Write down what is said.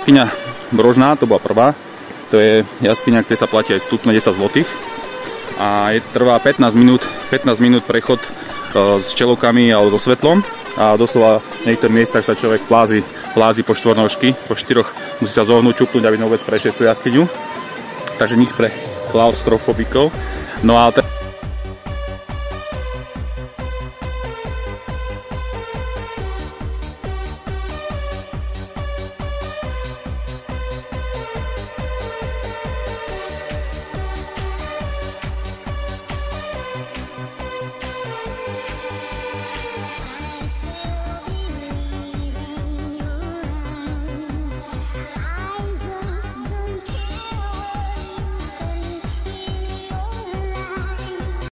jaskyňa Brožná, to bola prvá. To je jaskyňa, kde sa platí aj vstupné 10 zlotých. A trvá 15 minút prechod s čelovkami alebo so svetlom. A doslova v niektorých miestach sa človek plázi po štvornožky. Po štyroch musí sa zohnúť, čupnúť, aby vôbec prešiel tú jaskyňu. Takže nič pre klaustrofobikov. No a